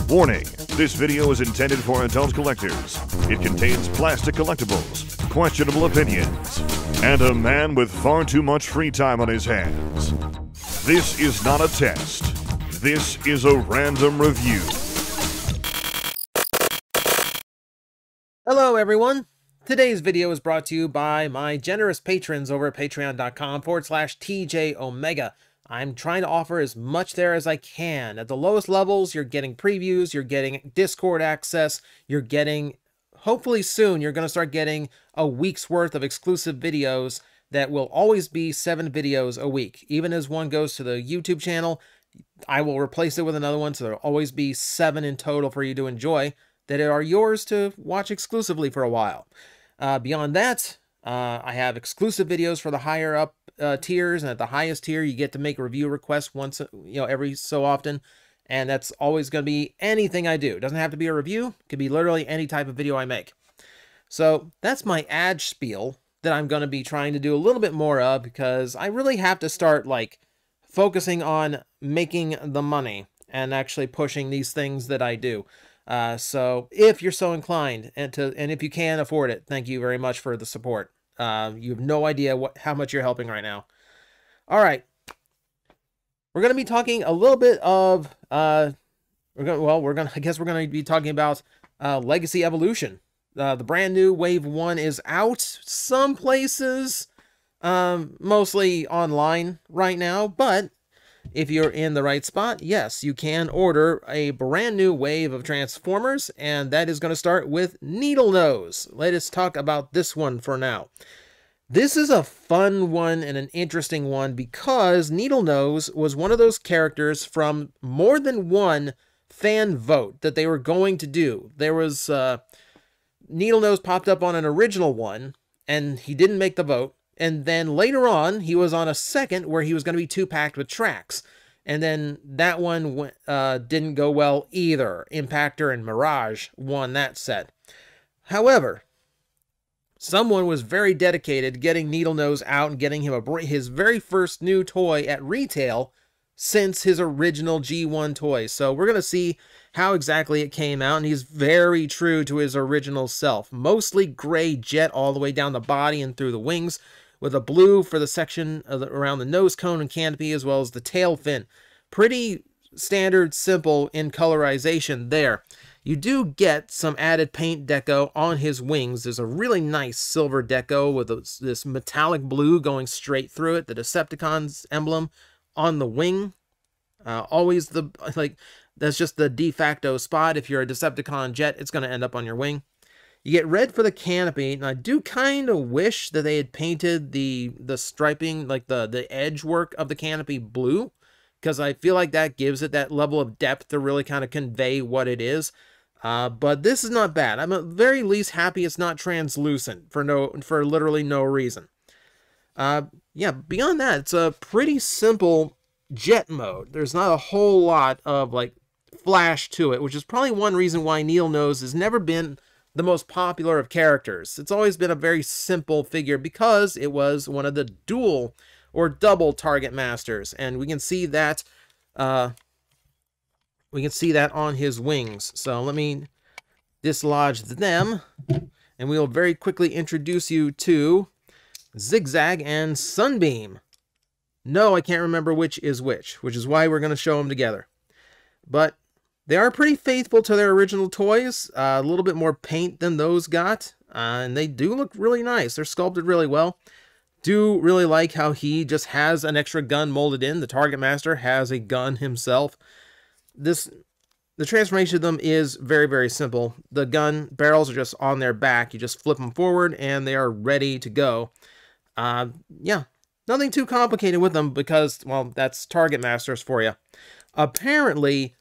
Warning, this video is intended for adult collectors. It contains plastic collectibles, questionable opinions, and a man with far too much free time on his hands. This is not a test. This is a random review. Hello everyone! Today's video is brought to you by my generous patrons over at patreon.com/TJOmega. I'm trying to offer as much there as I can. At the lowest levels, you're getting previews, you're getting Discord access, you're getting, hopefully soon, you're going to start getting a week's worth of exclusive videos that will always be 7 videos a week. Even as one goes to the YouTube channel, I will replace it with another one, so there'll always be 7 in total for you to enjoy that are yours to watch exclusively for a while. Beyond that, I have exclusive videos for the higher up tiers, and at the highest tier, you get to make review requests once, every so often, and that's always going to be anything I do. It doesn't have to be a review; it could be literally any type of video I make. So that's my ad spiel that I'm going to be trying to do a little bit more of, because I really have to start focusing on making the money and actually pushing these things that I do. So if you're so inclined and if you can afford it, thank you very much for the support. You have no idea how much you're helping right now. All right. We're going to be talking a little bit of, I guess we're going to be talking about, Legacy Evolution. The brand new Wave 1 is out some places, mostly online right now, but if you're in the right spot, yes, you can order a brand new wave of Transformers, and that is going to start with Needlenose. Let us talk about this one for now. This is a fun one and an interesting one because Needlenose was one of those characters from more than one fan vote that they were going to do. There was, Needlenose popped up on an original one, and he didn't make the vote. And then later on, he was on a second where he was going to be 2-packed with Trax. And then that one didn't go well either. Impactor and Mirage won that set. However, someone was very dedicated to getting Needlenose out and getting him his very first new toy at retail since his original G1 toy. So we're going to see how exactly it came out, and he's very true to his original self. Mostly gray jet all the way down the body and through the wings, with a blue for the section around the nose cone and canopy, as well as the tail fin. Pretty standard, simple in colorization there. You do get some added paint deco on his wings. There's a really nice silver deco with this metallic blue going straight through it, the Decepticon's emblem on the wing. Always that's just the de facto spot. If you're a Decepticon jet, it's going to end up on your wing. You get red for the canopy, and I do kind of wish that they had painted the striping, the edge work of the canopy blue, because I feel like that gives it that level of depth to really kind of convey what it is. But this is not bad. I'm at the very least happy it's not translucent for literally no reason. Yeah, beyond that, it's a pretty simple jet mode. There's not a whole lot of flash to it, which is probably one reason why Needlenose has never been the most popular of characters. It's always been a very simple figure because it was one of the dual or double target masters, and we can see that on his wings. So let me dislodge them, and we'll very quickly introduce you to Zigzag and Sunbeam. No, I can't remember which is which is why we're going to show them together. But they are pretty faithful to their original toys, a little bit more paint than those got, and they do look really nice. They're sculpted really well. Do really like how he just has an extra gun molded in. The Target Master has a gun himself. The transformation of them is very, very simple. The gun barrels are just on their back. You just flip them forward, and they are ready to go. Yeah, nothing too complicated with them because, well, that's Target Masters for you. Apparently,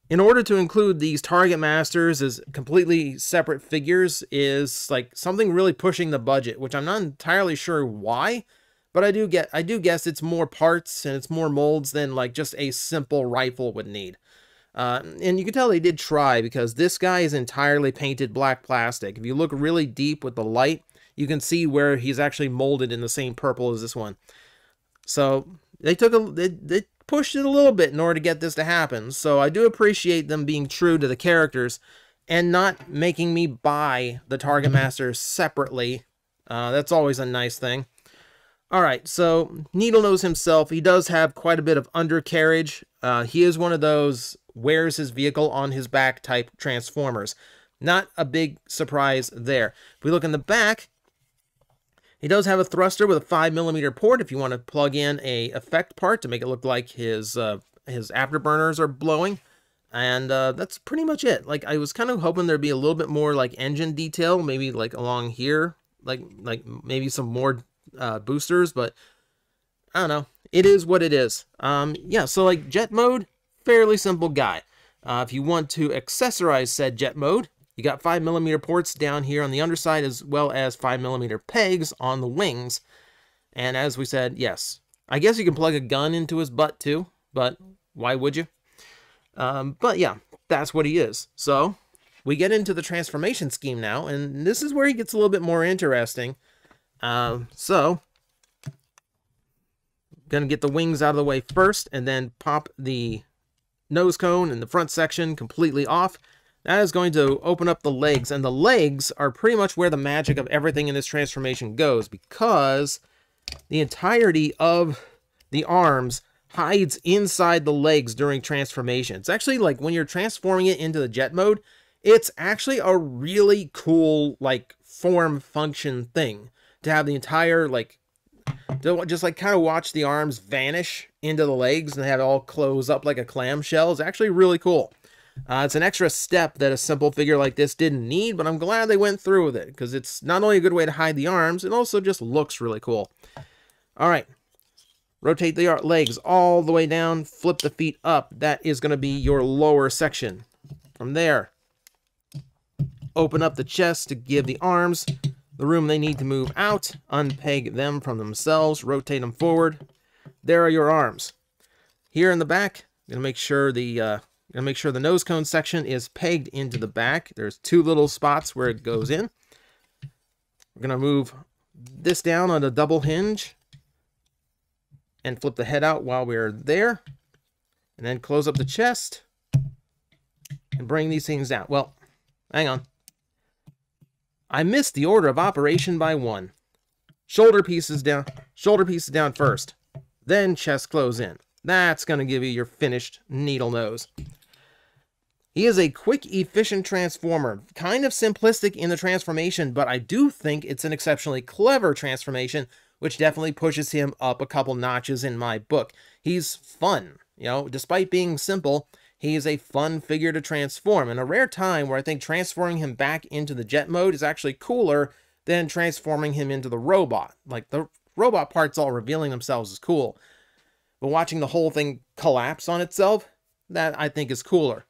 in order to include these Target Masters as completely separate figures is something really pushing the budget, which I'm not entirely sure why, but I do guess it's more parts and it's more molds than just a simple rifle would need. And you can tell they did try, because this guy is entirely painted black plastic. If you look really deep with the light, you can see where he's actually molded in the same purple as this one. So they pushed it a little bit in order to get this to happen. So I do appreciate them being true to the characters and not making me buy the Target Master separately. That's always a nice thing. Alright, so Needlenose himself, he does have quite a bit of undercarriage. He is one of those wears his vehicle on his back type Transformers. Not a big surprise there. If we look in the back, he does have a thruster with a 5mm port if you want to plug in a effect part to make it look like his afterburners are blowing. And that's pretty much it. Like, I was kind of hoping there'd be a little bit more like engine detail, maybe like along here, like maybe some more boosters, but I don't know. It is what it is. Yeah, so like jet mode, fairly simple guy. If you want to accessorize said jet mode, you got 5mm ports down here on the underside as well as 5mm pegs on the wings. And as we said, yes, I guess you can plug a gun into his butt too, but why would you? But yeah, that's what he is. So we get into the transformation scheme now, and this is where he gets a little bit more interesting. So gonna get the wings out of the way first, and then pop the nose cone and the front section completely off. That is going to open up the legs, and the legs are pretty much where the magic of everything in this transformation goes, because the entirety of the arms hides inside the legs during transformation. It's actually like when you're transforming it into the jet mode, it's actually a really cool like form function thing to have the entire like to just like kind of watch the arms vanish into the legs and have it all close up like a clamshell is actually really cool. It's an extra step that a simple figure like this didn't need, but I'm glad they went through with it because it's not only a good way to hide the arms, it also just looks really cool. All right. Rotate the legs all the way down, flip the feet up. That is going to be your lower section. From there, open up the chest to give the arms the room they need to move out. Unpeg them from themselves, rotate them forward. There are your arms. Here in the back, I'm going to make sure the nose cone section is pegged into the back. There's two little spots where it goes in. We're going to move this down on a double hinge and flip the head out while we're there, and then close up the chest and bring these things down. Well, hang on. I missed the order of operation by one. Shoulder pieces down first, then chest close in. That's going to give you your finished Needlenose. He is a quick, efficient transformer. Kind of simplistic in the transformation, but I do think it's an exceptionally clever transformation, which definitely pushes him up a couple notches in my book. He's fun. You know, despite being simple, he is a fun figure to transform. And a rare time where I think transforming him back into the jet mode is actually cooler than transforming him into the robot. Like, the robot parts all revealing themselves is cool, but watching the whole thing collapse on itself, that I think is cooler.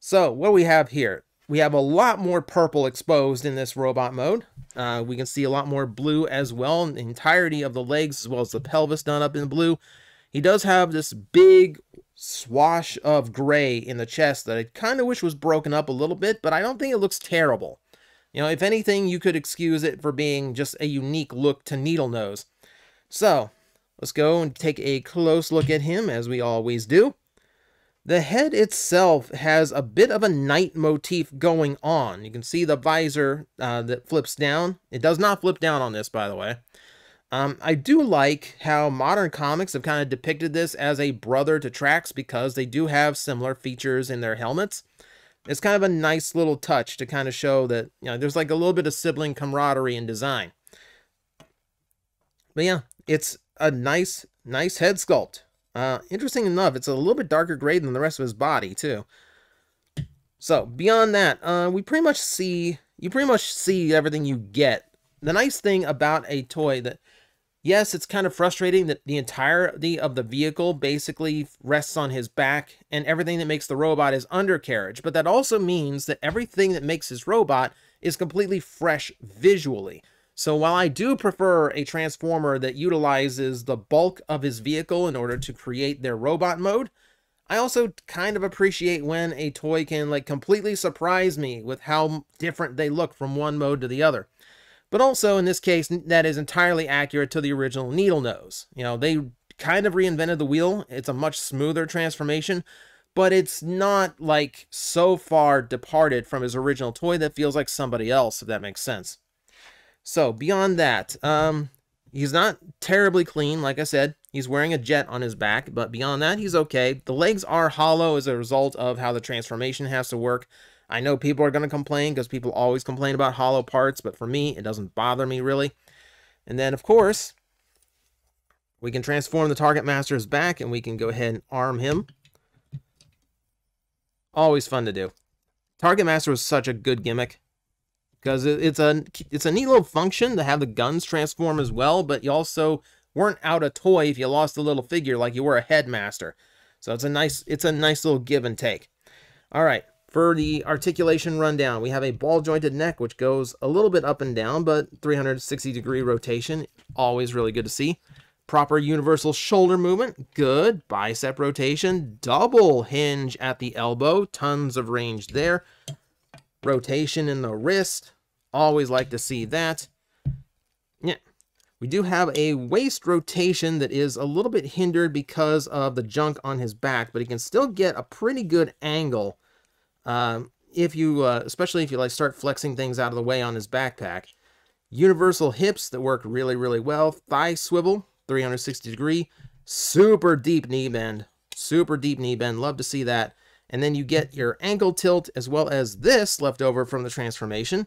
So, what do we have here? We have a lot more purple exposed in this robot mode. We can see a lot more blue as well, in the entirety of the legs as well as the pelvis done up in blue. He does have this big swash of gray in the chest that I kind of wish was broken up a little bit, but I don't think it looks terrible. You know, if anything, you could excuse it for being just a unique look to Needlenose. So, let's go and take a close look at him, as we always do. The head itself has a bit of a night motif going on. You can see the visor that flips down. It does not flip down on this, by the way. I do like how modern comics have kind of depicted this as a brother to Trax because they do have similar features in their helmets. It's kind of a nice little touch to kind of show that, you know, there's like a little bit of sibling camaraderie in design. But yeah, it's a nice head sculpt. Interesting enough, it's a little bit darker gray than the rest of his body too. So beyond that, you pretty much see everything you get. The nice thing about a toy that, yes, it's kind of frustrating that the entirety of the vehicle basically rests on his back and everything that makes the robot is undercarriage, but that also means that everything that makes his robot is completely fresh visually. So while I do prefer a transformer that utilizes the bulk of his vehicle in order to create their robot mode, I also kind of appreciate when a toy can like completely surprise me with how different they look from one mode to the other. But also in this case, that is entirely accurate to the original Needlenose. You know, they kind of reinvented the wheel. It's a much smoother transformation, but it's not like so far departed from his original toy that feels like somebody else, if that makes sense. So beyond that, he's not terribly clean. Like I said, he's wearing a jet on his back, but beyond that, he's okay. The legs are hollow as a result of how the transformation has to work. I know people are going to complain because people always complain about hollow parts, but for me, it doesn't bother me really. And then, of course, we can transform the Target Master's back, and we can go ahead and arm him. Always fun to do. Target Master was such a good gimmick because it's a neat little function to have the guns transform as well, but you also weren't out a toy if you lost a little figure like you were a Headmaster. So it's a nice little give and take. All right. For the articulation rundown, we have a ball-jointed neck, which goes a little bit up and down, but 360-degree rotation, always really good to see. Proper universal shoulder movement, good. Bicep rotation, double hinge at the elbow, tons of range there. Rotation in the wrist, always like to see that. Yeah, we do have a waist rotation that is a little bit hindered because of the junk on his back, but he can still get a pretty good angle. If you, especially if you like start flexing things out of the way on his backpack. Universal hips that work really, really well. Thigh swivel, 360 degree. Super deep knee bend. Super deep knee bend. Love to see that. And then you get your ankle tilt as well as this left over from the transformation,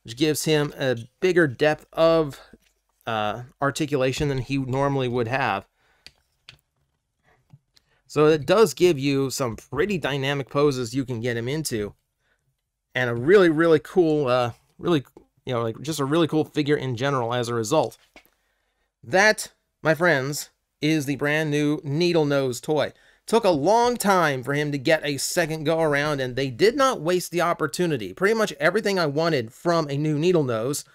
which gives him a bigger depth of articulation than he normally would have. So it does give you some pretty dynamic poses you can get him into. And a really, really cool, like just a really cool figure in general as a result. That, my friends, is the brand new Needlenose toy. Took a long time for him to get a second go around, and they did not waste the opportunity. Pretty much everything I wanted from a new Needlenose,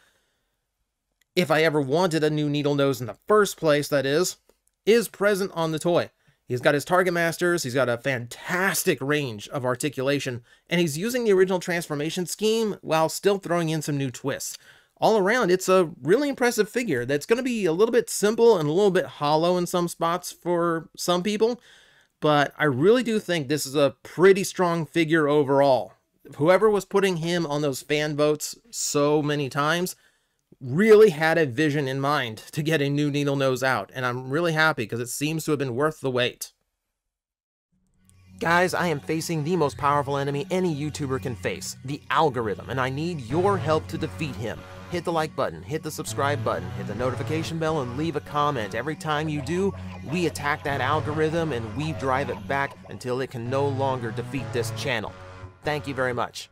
if I ever wanted a new Needlenose in the first place, that is present on the toy. He's got his Target Masters, he's got a fantastic range of articulation, and he's using the original transformation scheme while still throwing in some new twists. All around, it's a really impressive figure that's going to be a little bit simple and a little bit hollow in some spots for some people, but I really do think this is a pretty strong figure overall. Whoever was putting him on those fan votes so many times really had a vision in mind to get a new Needlenose out, and I'm really happy because it seems to have been worth the wait. Guys, I am facing the most powerful enemy any YouTuber can face, the algorithm, and I need your help to defeat him. Hit the like button, hit the subscribe button, hit the notification bell, and leave a comment. Every time you do, we attack that algorithm and we drive it back until it can no longer defeat this channel. Thank you very much.